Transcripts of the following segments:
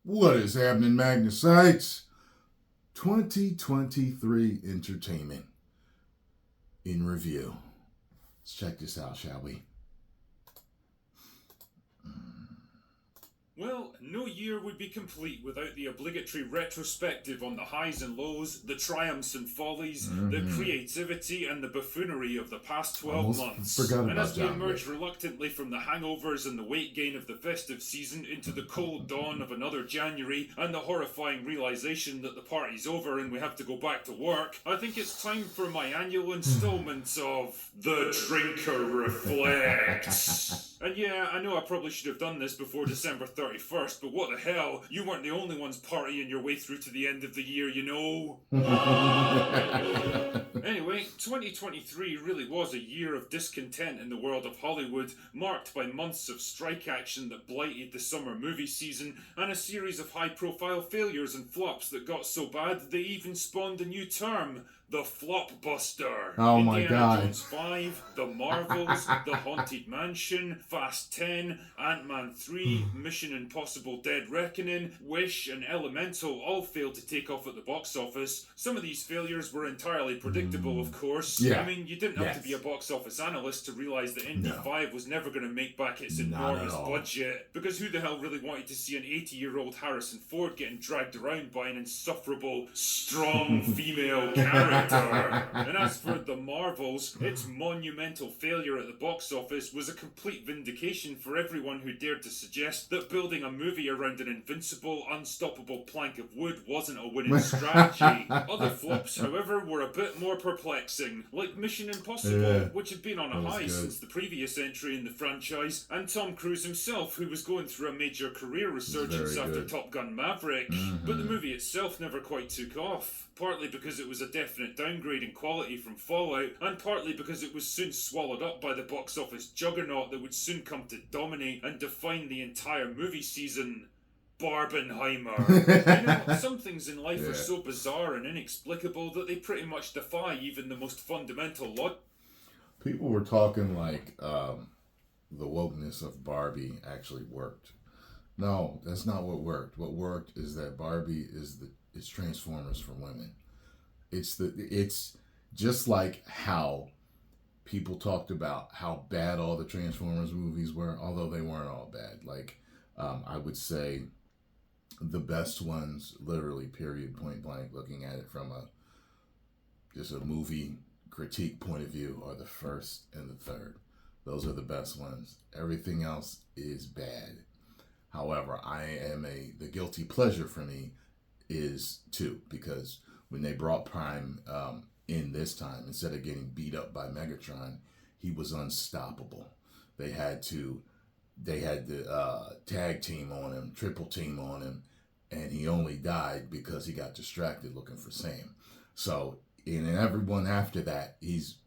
What is happening, Magnusites? 2023 entertainment in review. Let's check this out, shall we? Well, no year would be complete without the obligatory retrospective on the highs and lows, the triumphs and follies, the creativity and the buffoonery of the past 12 Almost months. forgot And about as we John emerge Wick. reluctantly from the hangovers and the weight gain of the festive season into the cold dawn of another January and the horrifying realization that the party's over and we have to go back to work, I think it's time for my annual installment of The Drinker Reflects. And yeah, I know I probably should have done this before December 31st, but what the hell? You weren't the only ones partying your way through to the end of the year, you know? Anyway, 2023 really was a year of discontent in the world of Hollywood, marked by months of strike action that blighted the summer movie season, and a series of high-profile failures and flops that got so bad they even spawned a new term, the Flopbuster. Oh my Indiana God. Jones 5, The Marvels, The Haunted Mansion, Fast 10, Ant-Man 3, Mission Impossible Dead Reckoning, Wish, and Elemental all failed to take off at the box office. Some of these failures were entirely predictable, of course. Yeah. I mean, you didn't have Yes. to be a box office analyst to realise that Indy No. 5 was never going to make back its Not at enormous all. budget, because who the hell really wanted to see an 80-year-old Harrison Ford getting dragged around by an insufferable, strong female character? And as for The Marvels, its monumental failure at the box office was a complete vindication for everyone who dared to suggest that building a movie around an invincible, unstoppable plank of wood wasn't a winning strategy. Other flops, however, were a bit more perplexing, like Mission Impossible, Yeah, which had been on a that was high good. since the previous entry in the franchise, and Tom Cruise himself, who was going through a major career resurgence very after good. Top Gun Maverick. But the movie itself never quite took off, partly because it was a definite downgrade in quality from Fallout, and partly because it was soon swallowed up by the box office juggernaut that would soon come to dominate and define the entire movie season. Barbenheimer. You know, some things in life Yeah. are so bizarre and inexplicable that they pretty much defy even the most fundamental logic. People were talking like the wokeness of Barbie actually worked. No, that's not what worked. What worked is that Barbie is Transformers for women. It's just like how people talked about how bad all the Transformers movies were, although they weren't all bad. Like I would say the best ones, literally period, point blank, looking at it from just a movie critique point of view, are the first and the third. Those are the best ones. Everything else is bad. However, the guilty pleasure for me is 2, because when they brought Prime in this time, instead of getting beat up by Megatron, he was unstoppable. They had the tag team on him, triple team on him, and he only died because he got distracted looking for Sam. So, and then everyone after that, he's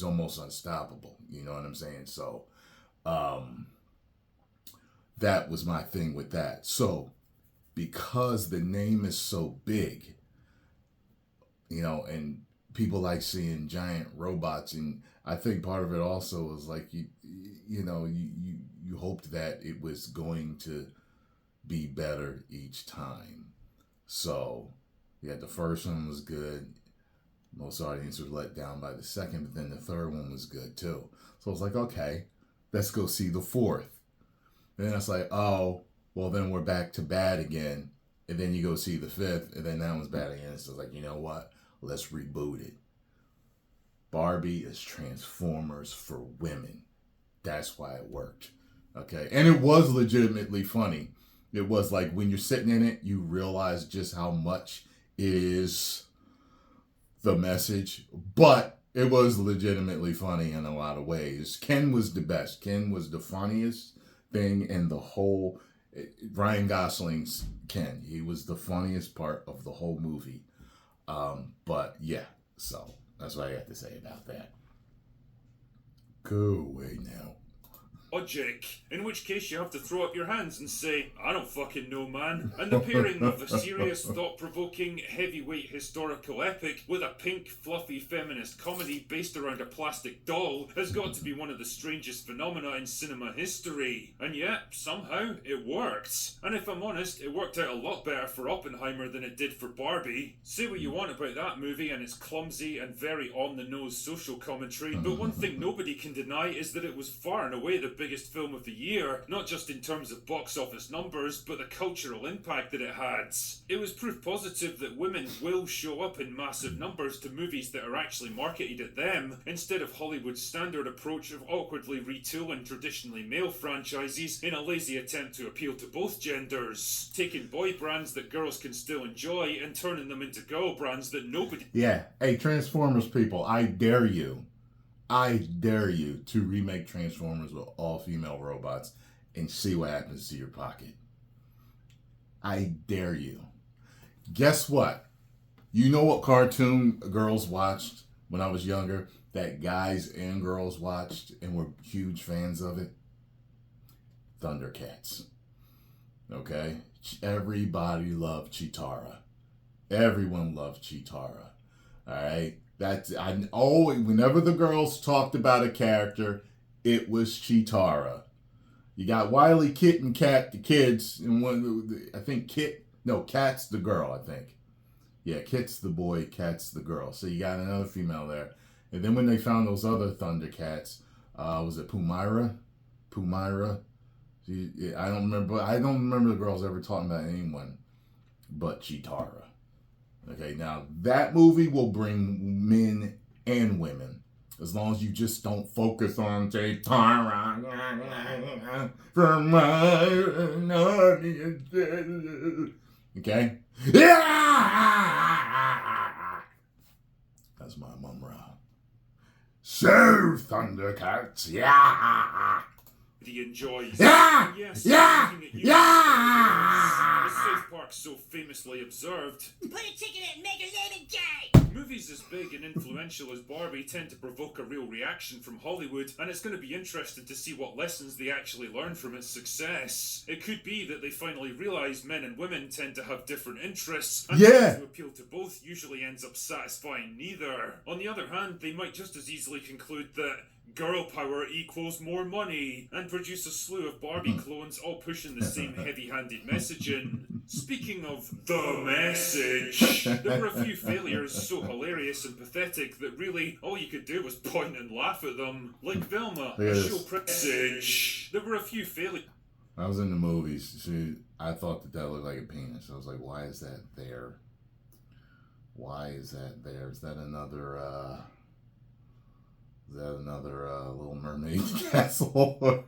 almost unstoppable. You know what I'm saying? So, that was my thing with that. So, because the name is so big, you know, and people like seeing giant robots, and I think part of it also was like you hoped that it was going to be better each time. So, yeah, the first one was good. Most audiences were let down by the second, but then the third one was good too. So I was like, okay, let's go see the fourth. And then it's like, oh, well, then we're back to bad again. And then you go see the fifth, and then that one's bad again. So it's like, you know what? Let's reboot it. Barbie is Transformers for women. That's why it worked. Okay? And it was legitimately funny. It was like when you're sitting in it, you realize just how much it is the message. But it was legitimately funny in a lot of ways. Ken was the best. Ken was the funniest thing in the whole. Ryan Gosling's Ken. He was the funniest part of the whole movie. But yeah, so that's what I got to say about that. Go away now. logic, in which case you have to throw up your hands and say, I don't fucking know, man. And the pairing of a serious, thought-provoking, heavyweight historical epic with a pink, fluffy feminist comedy based around a plastic doll has got to be one of the strangest phenomena in cinema history. And yet, somehow, it worked. And if I'm honest, it worked out a lot better for Oppenheimer than it did for Barbie. Say what you want about that movie and its clumsy and very on-the-nose social commentary, but one thing nobody can deny is that it was far and away the biggest film of the year, not just in terms of box office numbers, but the cultural impact that it had. It was proof positive that women will show up in massive numbers to movies that are actually marketed at them, instead of Hollywood's standard approach of awkwardly retooling traditionally male franchises in a lazy attempt to appeal to both genders, taking boy brands that girls can still enjoy and turning them into girl brands that nobody... Yeah, hey, Transformers people, I dare you to remake Transformers with all female robots and see what happens to your pocket. I dare you. Guess what? You know what cartoon girls watched when I was younger that guys and girls watched and were huge fans of it? Thundercats. Okay? Everybody loved Cheetara. Everyone loved Cheetara. Alright? Whenever the girls talked about a character, it was Cheetara. You got Wile E. Kit and Cat, the kids, and Cat's the girl, I think. Yeah, Kit's the boy, Cat's the girl. So you got another female there. And then when they found those other Thundercats, was it Pumira? I don't remember the girls ever talking about anyone but Cheetara. Okay, now that movie will bring men and women, as long as you just don't focus on Tyrone from my... Okay? That's my mum round. So, Thundercats, yeah! He enjoys. Yeah! Yes, Yeah! as South Park so famously observed, put a ticket at Mega Lemon Day! movies as big and influential as Barbie tend to provoke a real reaction from Hollywood, and it's going to be interesting to see what lessons they actually learn from its success. It could be that they finally realise men and women tend to have different interests, and trying to appeal to both usually ends up satisfying neither. On the other hand, they might just as easily conclude that girl power equals more money, and produce a slew of Barbie clones all pushing the same heavy-handed messaging. Speaking of the message, there were a few failures so hilarious and pathetic that really all you could do was point and laugh at them. Like Velma, a show message. There were a few failures. I was in the movies. I thought that looked like a penis. I was like, why is that there? Why is that there? Is that another Little Mermaid castle?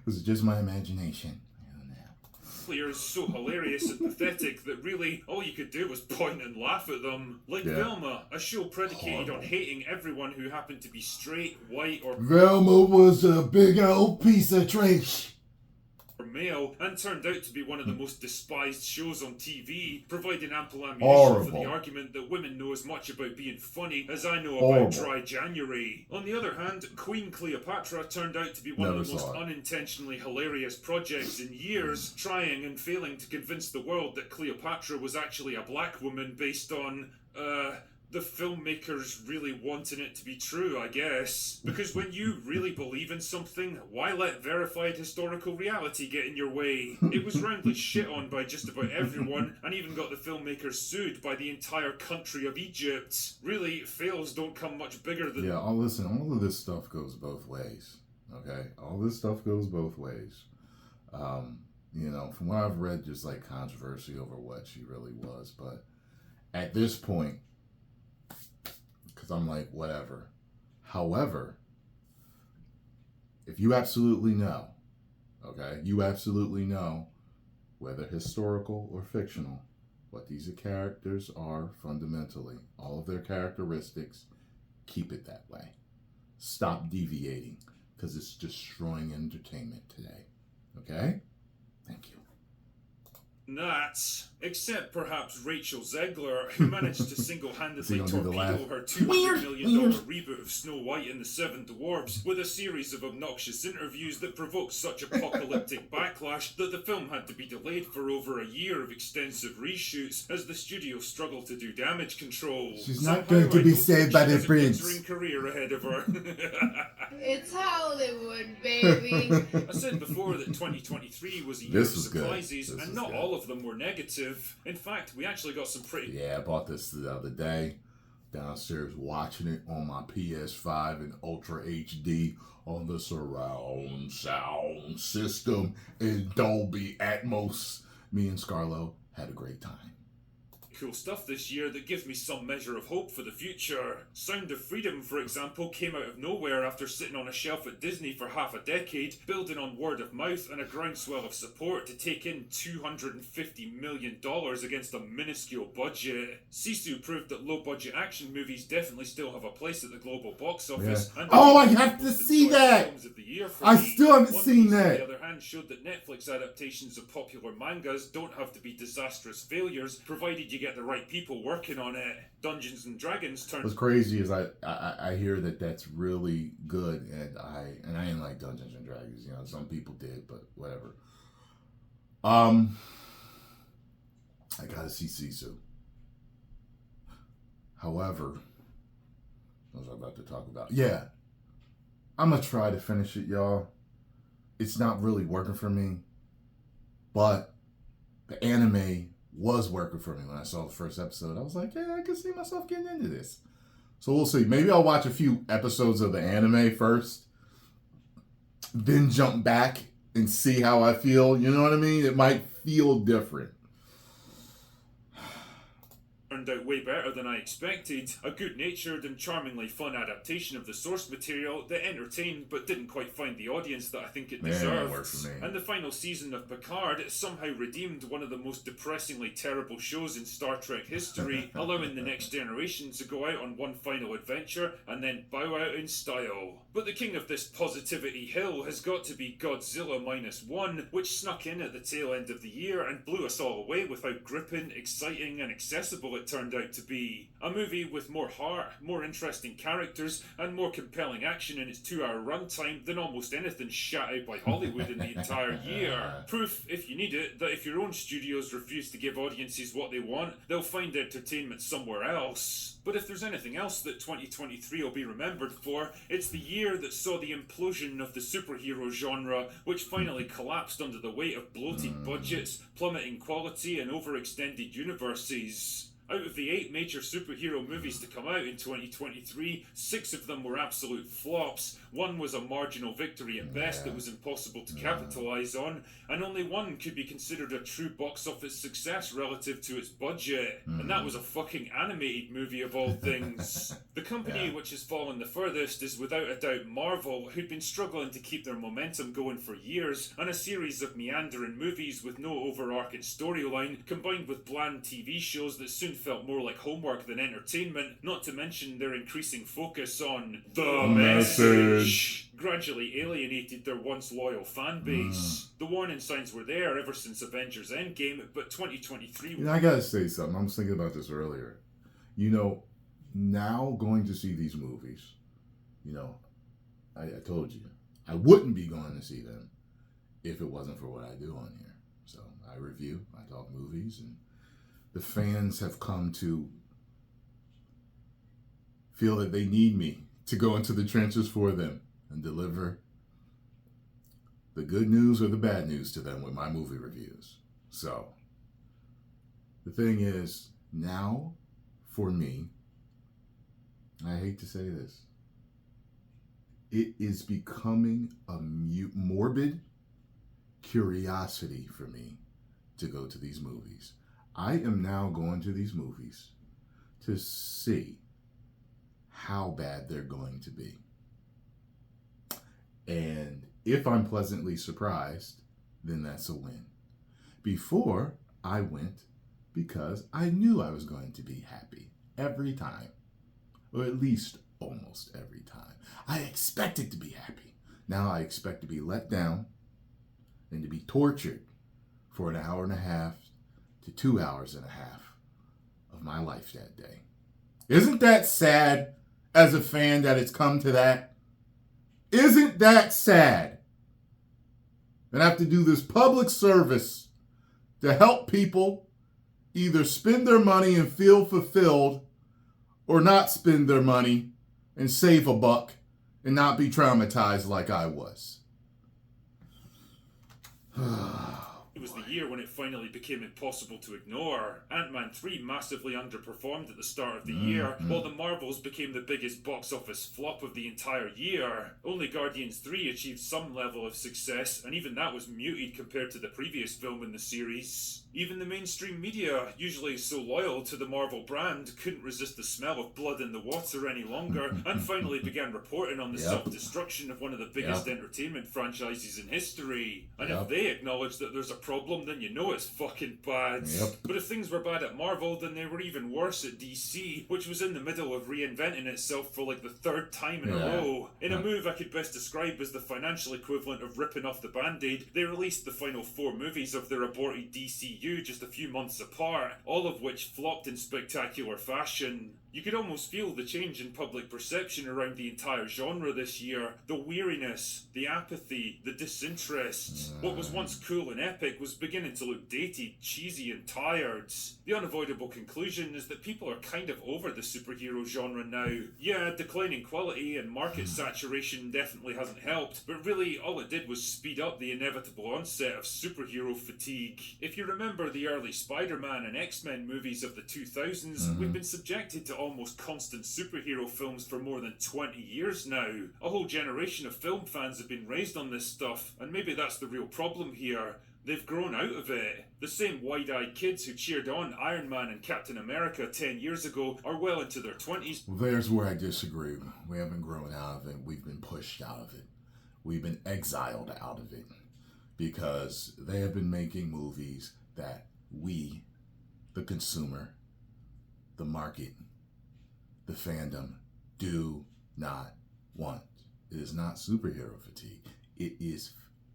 Was it just my imagination? I don't know. Is so hilarious and pathetic that really all you could do was point and laugh at them. Like Velma, a show predicated on hating everyone who happened to be straight, white, or Velma was a big old piece of trash. Male, and turned out to be one of the most despised shows on TV, providing ample ammunition for the argument that women know as much about being funny as I know about Dry January. On the other hand, Queen Cleopatra turned out to be one of the most unintentionally hilarious projects in years, trying and failing to convince the world that Cleopatra was actually a black woman based on, the filmmakers really wanting it to be true, I guess. Because when you really believe in something, why let verified historical reality get in your way? It was roundly shit on by just about everyone, and even got the filmmakers sued by the entire country of Egypt. Really, fails don't come much bigger than... Yeah, all of this stuff goes both ways, okay? All this stuff goes both ways. From what I've read, just like controversy over what she really was, but at this point, because I'm like, whatever. However, if you absolutely know, okay, whether historical or fictional, what these characters are fundamentally, all of their characteristics, keep it that way. Stop deviating, because it's destroying entertainment today. Okay? Thank you. That, except perhaps Rachel Zegler, who managed to single-handedly gonna do the laugh? torpedo her $200 million reboot of Snow White and the Seven Dwarfs with a series of obnoxious interviews that provoked such apocalyptic backlash that the film had to be delayed for over a year of extensive reshoots as the studio struggled to do damage control. She's not going to be saved by the prince. She has a glittering career ahead of her. It's Hollywood, baby. I said before that 2023 was a year of surprises, and not all of them were negative. In fact, we actually got some pretty... Yeah, I bought this the other day. Downstairs watching it on my PS5 in Ultra HD on the surround sound system in Dolby Atmos. Me and Scarlo had a great time. Cool stuff this year that gives me some measure of hope for the future. Sound of Freedom, for example, came out of nowhere after sitting on a shelf at Disney for half a decade, building on word of mouth and a groundswell of support to take in $250 million against a minuscule budget. Sisu proved that low-budget action movies definitely still have a place at the global box office. Yeah. And I have to see that! Films of the year for I me. still haven't One seen Piece, that! On the other hand, showed that Netflix adaptations of popular mangas don't have to be disastrous failures, provided you get the right people working on it. Dungeons and Dragons turned... What's crazy is I hear that that's really good, and I didn't like Dungeons and Dragons. You know, some people did, but whatever. I gotta see Sisu. However, what was I about to talk about? Yeah, I'm gonna try to finish it, y'all. It's not really working for me, but the anime was working for me when I saw the first episode. I was like, yeah, I can see myself getting into this. So we'll see. Maybe I'll watch a few episodes of the anime first, then jump back and see how I feel. You know what I mean? It might feel different. Turned out way better than I expected. A good-natured and charmingly fun adaptation of the source material that entertained but didn't quite find the audience that I think it deserved. Worked for me. And the final season of Picard somehow redeemed one of the most depressingly terrible shows in Star Trek history, allowing the next generation to go out on one final adventure and then bow out in style. But the king of this positivity hill has got to be Godzilla -1, which snuck in at the tail end of the year and blew us all away with how gripping, exciting and accessible it turned out to be. A movie with more heart, more interesting characters, and more compelling action in its 2-hour runtime than almost anything shot out by Hollywood in the entire year. Proof, if you need it, that if your own studios refuse to give audiences what they want, they'll find entertainment somewhere else. But if there's anything else that 2023 will be remembered for, it's the year that saw the implosion of the superhero genre, which finally collapsed under the weight of bloated budgets, plummeting quality, and overextended universes. Out of the 8 major superhero movies to come out in 2023, 6 of them were absolute flops. 1 was a marginal victory at best that was impossible to capitalise on, and only 1 could be considered a true box office success relative to its budget. And that was a fucking animated movie of all things. The company which has fallen the furthest is without a doubt Marvel, who'd been struggling to keep their momentum going for years, and a series of meandering movies with no overarching storyline, combined with bland TV shows that soon felt more like homework than entertainment, not to mention their increasing focus on the message, gradually alienated their once loyal fan base. The warning signs were there ever since Avengers Endgame, but 2023... You know, I gotta say something. I was thinking about this earlier. You know, now going to see these movies, you know, I told you, I wouldn't be going to see them if it wasn't for what I do on here. So I review, I talk movies, and the fans have come to feel that they need me to go into the trenches for them and deliver the good news or the bad news to them with my movie reviews. So the thing is, now for me, I hate to say this, it is becoming a morbid curiosity for me to go to these movies. I am now going to these movies to see how bad they're going to be. And if I'm pleasantly surprised, then that's a win. Before, I went because I knew I was going to be happy every time, or at least almost every time. I expected to be happy. Now I expect to be let down and to be tortured for an hour and a half to 2.5 hours of my life that day. Isn't that sad as a fan that it's come to that? Isn't that sad? And I have to do this public service to help people either spend their money and feel fulfilled or not spend their money and save a buck and not be traumatized like I was. It was the year when it finally became impossible to ignore. Ant-Man 3 massively underperformed at the start of the year, while The Marvels became the biggest box office flop of the entire year. Only Guardians 3 achieved some level of success, and even that was muted compared to the previous film in the series. Even the mainstream media, usually so loyal to the Marvel brand, couldn't resist the smell of blood in the water any longer, and finally began reporting on the self-destruction of one of the biggest entertainment franchises in history. And if they acknowledge that there's a problem, then you know it's fucking bad. But if things were bad at Marvel, then they were even worse at DC, which was in the middle of reinventing itself for like the third time in a row. In a move I could best describe as the financial equivalent of ripping off the Band-Aid, they released the final 4 movies of their aborted DCU just a few months apart, all of which flopped in spectacular fashion. You could almost feel the change in public perception around the entire genre this year. The weariness, the apathy, the disinterest. What was once cool and epic was beginning to look dated, cheesy and tired. The unavoidable conclusion is that people are kind of over the superhero genre now. Yeah, declining quality and market saturation definitely hasn't helped, but really all it did was speed up the inevitable onset of superhero fatigue. If you remember the early Spider-Man and X-Men movies of the 2000s, we've been subjected to almost constant superhero films for more than 20 years now. A whole generation of film fans have been raised on this stuff, and maybe that's the real problem here. They've grown out of it. The same wide-eyed kids who cheered on Iron Man and Captain America 10 years ago are well into their 20s. Well, there's where I disagree. We haven't grown out of it. We've been pushed out of it. We've been exiled out of it. Because they have been making movies that we, the consumer, the market, the fandom, do not want. It is not superhero fatigue. It is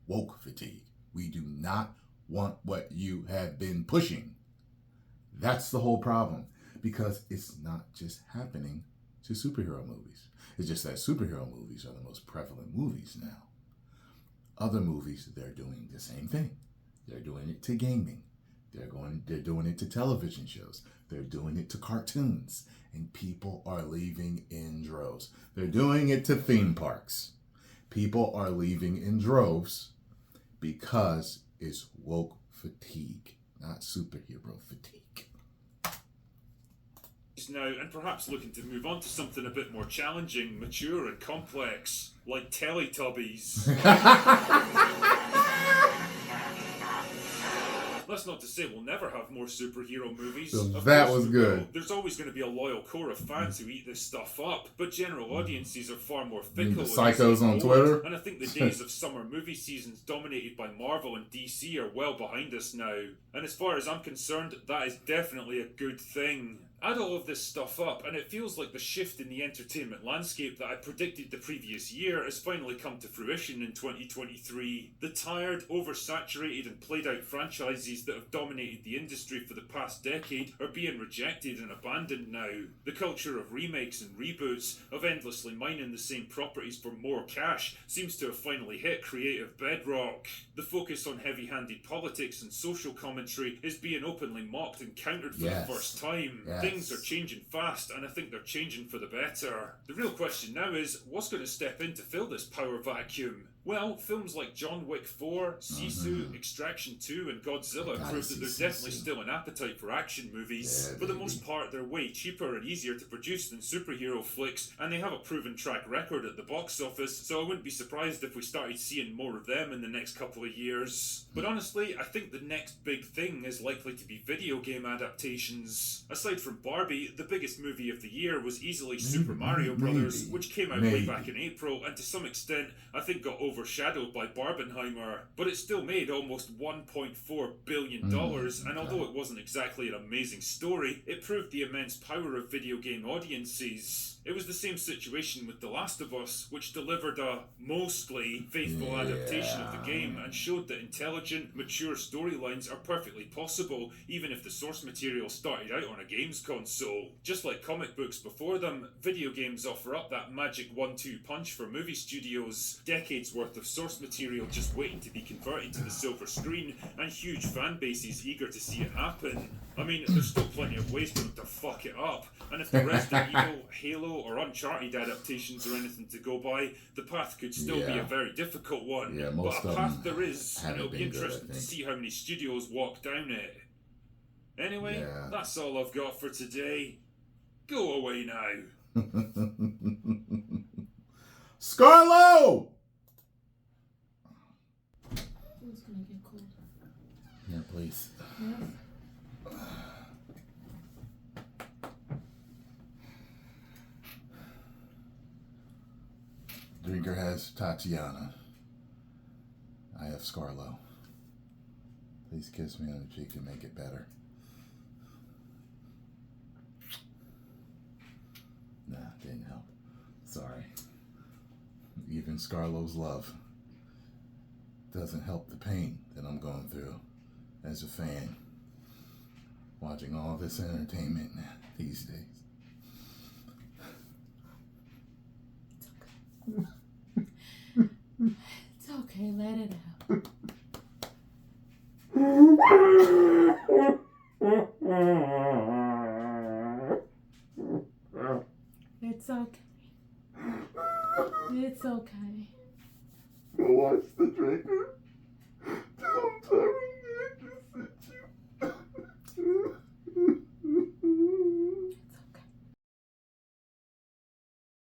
woke fatigue. We do not want what you have been pushing. That's the whole problem. Because it's not just happening to superhero movies. It's just that superhero movies are the most prevalent movies now. Other movies, they're doing the same thing. They're doing it to gaming. They're doing it to television shows. They're doing it to cartoons. And people are leaving in droves. They're doing it to theme parks. People are leaving in droves because it's woke fatigue, not superhero fatigue. Now, and perhaps looking to move on to something a bit more challenging, mature and complex, like Teletubbies. That's not to say we'll never have more superhero movies. So that was good. There's always going to be a loyal core of fans who eat this stuff up, but general audiences are far more fickle. The psychos on Twitter? And I think the days of summer movie seasons dominated by Marvel and DC are well behind us now. And as far as I'm concerned, that is definitely a good thing. Add all of this stuff up, and it feels like the shift in the entertainment landscape that I predicted the previous year has finally come to fruition in 2023. The tired, oversaturated and played out franchises that have dominated the industry for the past decade are being rejected and abandoned now. The culture of remakes and reboots, of endlessly mining the same properties for more cash, seems to have finally hit creative bedrock. The focus on heavy-handed politics and social commentary is being openly mocked and countered for the first time. Things are changing fast, and I think they're changing for the better. The real question now is, what's going to step in to fill this power vacuum? Well, films like John Wick 4, Sisu, Extraction 2 and Godzilla prove that there's definitely still an appetite for action movies. For the most part, they're way cheaper and easier to produce than superhero flicks, and they have a proven track record at the box office, so I wouldn't be surprised if we started seeing more of them in the next couple of years. But honestly, I think the next big thing is likely to be video game adaptations. Aside from Barbie, the biggest movie of the year was easily Super Mario Bros., which came out way back in April, and to some extent, I think got over overshadowed by Barbenheimer, but it still made almost $1.4 billion, and although it wasn't exactly an amazing story, it proved the immense power of video game audiences. It was the same situation with The Last of Us, which delivered a mostly faithful adaptation of the game and showed that intelligent, mature storylines are perfectly possible, even if the source material started out on a games console. Just like comic books before them, video games offer up that magic 1-2 punch for movie studios, decades worth of source material just waiting to be converted to the silver screen, and huge fan bases eager to see it happen. I mean, there's still plenty of ways for them to fuck it up, and if the Resident Evil, Halo, or Uncharted adaptations are anything to go by, the path could still be a very difficult one. Yeah, most but a of path them there is, and it'll be haven't been good, interesting I to think. see how many studios walk down it. Anyway, that's all I've got for today. Go away now. Scarlo! It's gonna get cold. Yeah, please. Yeah. Drinker has Tatiana. I have Scarlo. Please kiss me on the cheek to make it better. Nah, didn't help. Sorry. Even Scarlo's love doesn't help the pain that I'm going through as a fan. Watching all this entertainment these days. It's okay, let it out. It's okay. It's okay. Go watch the drinker.